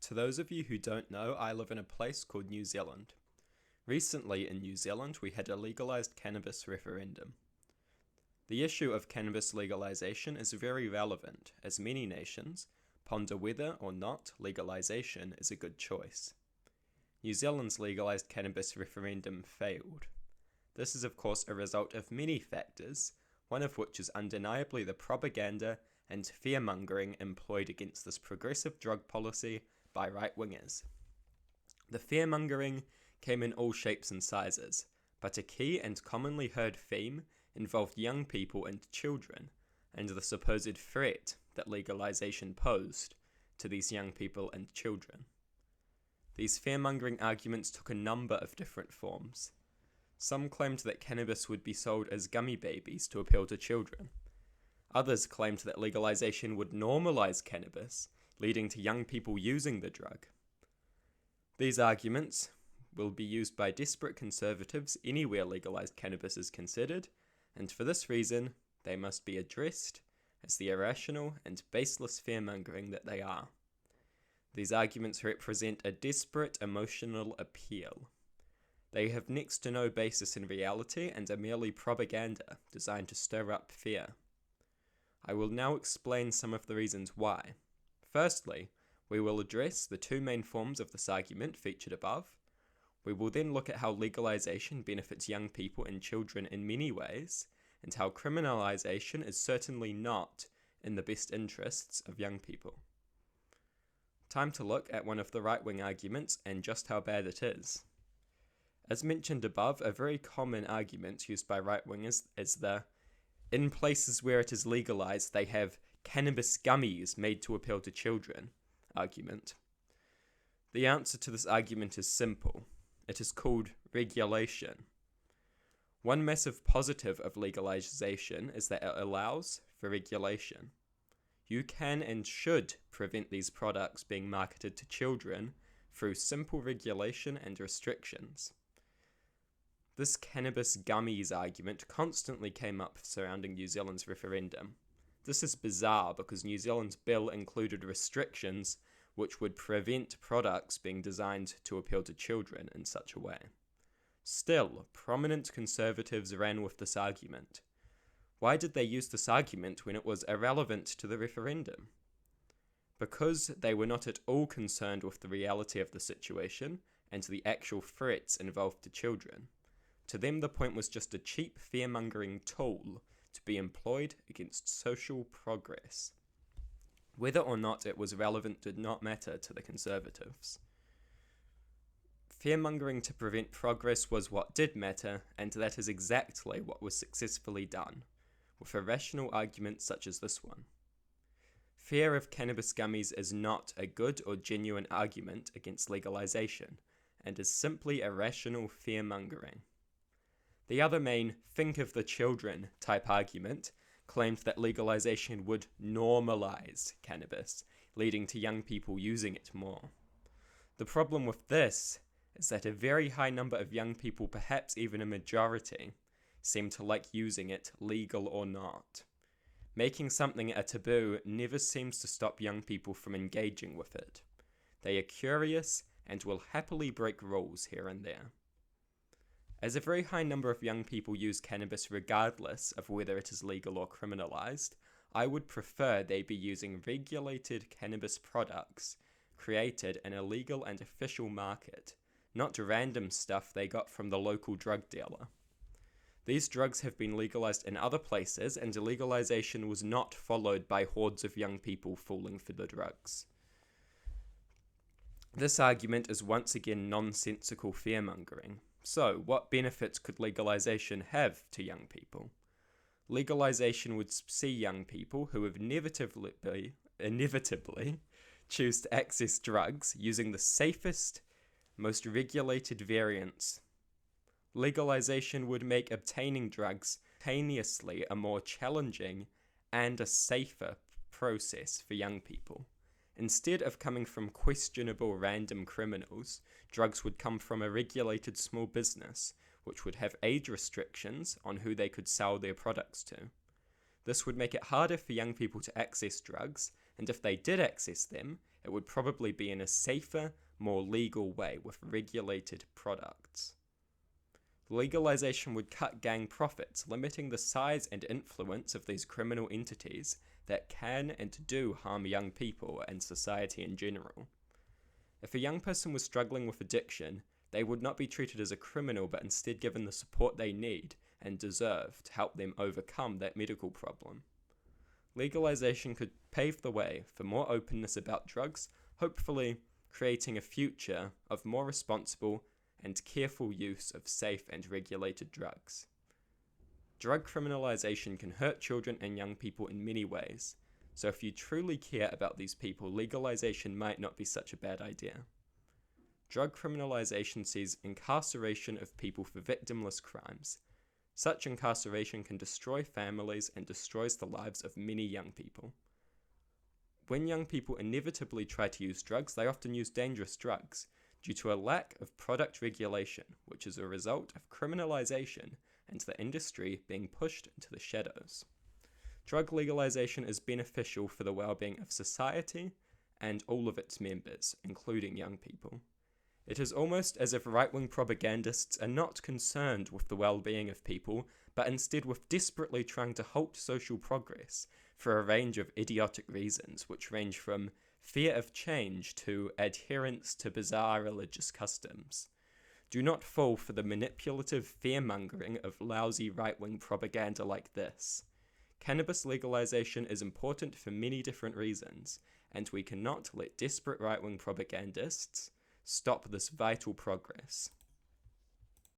To those of you who don't know, I live in a place called New Zealand. Recently in New Zealand, we had a legalized cannabis referendum. The issue of cannabis legalization is very relevant, as many nations ponder whether or not legalization is a good choice. New Zealand's legalized cannabis referendum failed. This is of course a result of many factors, one of which is undeniably the propaganda and fear-mongering employed against this progressive drug policy by right-wingers. The fear-mongering came in all shapes and sizes, but a key and commonly heard theme involved young people and children, and the supposed threat that legalization posed to these young people and children. These fear-mongering arguments took a number of different forms. Some claimed that cannabis would be sold as gummy babies to appeal to children. Others claimed that legalization would normalize cannabis, leading to young people using the drug. These arguments will be used by desperate conservatives anywhere legalized cannabis is considered, and for this reason, they must be addressed as the irrational and baseless fear-mongering that they are. These arguments represent a desperate emotional appeal. They have next to no basis in reality and are merely propaganda designed to stir up fear. I will now explain some of the reasons why. Firstly, we will address the two main forms of this argument featured above. We will then look at how legalization benefits young people and children in many ways, and how criminalization is certainly not in the best interests of young people. Time to look at one of the right-wing arguments and just how bad it is. As mentioned above, a very common argument used by right-wingers is the "in places where it is legalized, they have cannabis gummies made to appeal to children" argument. The answer to this argument is simple. It is called regulation. One massive positive of legalization is that it allows for regulation. You can and should prevent these products being marketed to children through simple regulation and restrictions. This cannabis gummies argument constantly came up surrounding New Zealand's referendum. This is bizarre because New Zealand's bill included restrictions which would prevent products being designed to appeal to children in such a way. Still, prominent conservatives ran with this argument. Why did they use this argument when it was irrelevant to the referendum? Because they were not at all concerned with the reality of the situation and the actual threats involved to children. To them, the point was just a cheap fear-mongering tool to be employed against social progress. Whether or not it was relevant did not matter to the conservatives. Fear-mongering to prevent progress was what did matter, and that is exactly what was successfully done, with irrational arguments such as this one. Fear of cannabis gummies is not a good or genuine argument against legalization, and is simply irrational fear-mongering. The other main think of the children type argument claimed that legalization would normalize cannabis, leading to young people using it more. The problem with this is that a very high number of young people, perhaps even a majority, seem to like using it, legal or not. Making something a taboo never seems to stop young people from engaging with it. They are curious and will happily break rules here and there. As a very high number of young people use cannabis regardless of whether it is legal or criminalized, I would prefer they be using regulated cannabis products created in a legal and official market, not random stuff they got from the local drug dealer. These drugs have been legalized in other places, and legalization was not followed by hordes of young people falling for the drugs. This argument is once again nonsensical fear-mongering. So, what benefits could legalization have to young people? Legalization would see young people who inevitably choose to access drugs using the safest, most regulated variants. Legalization would make obtaining drugs simultaneously a more challenging and a safer process for young people. Instead of coming from questionable random criminals, drugs would come from a regulated small business, which would have age restrictions on who they could sell their products to. This would make it harder for young people to access drugs, and if they did access them, it would probably be in a safer, more legal way with regulated products. Legalization would cut gang profits, limiting the size and influence of these criminal entities that can and do harm young people and society in general. If a young person was struggling with addiction, they would not be treated as a criminal but instead given the support they need and deserve to help them overcome that medical problem. Legalization could pave the way for more openness about drugs, hopefully creating a future of more responsible and careful use of safe and regulated drugs. Drug criminalization can hurt children and young people in many ways, so if you truly care about these people, legalization might not be such a bad idea. Drug criminalization sees incarceration of people for victimless crimes. Such incarceration can destroy families and destroys the lives of many young people. When young people inevitably try to use drugs, they often use dangerous drugs, due to a lack of product regulation, which is a result of criminalization and the industry being pushed into the shadows. Drug legalization is beneficial for the well-being of society and all of its members, including young people. It is almost as if right-wing propagandists are not concerned with the well-being of people, but instead with desperately trying to halt social progress for a range of idiotic reasons, which range from fear of change to adherence to bizarre religious customs. Do not fall for the manipulative fear-mongering of lousy right-wing propaganda like this. Cannabis legalization is important for many different reasons, and we cannot let desperate right-wing propagandists stop this vital progress.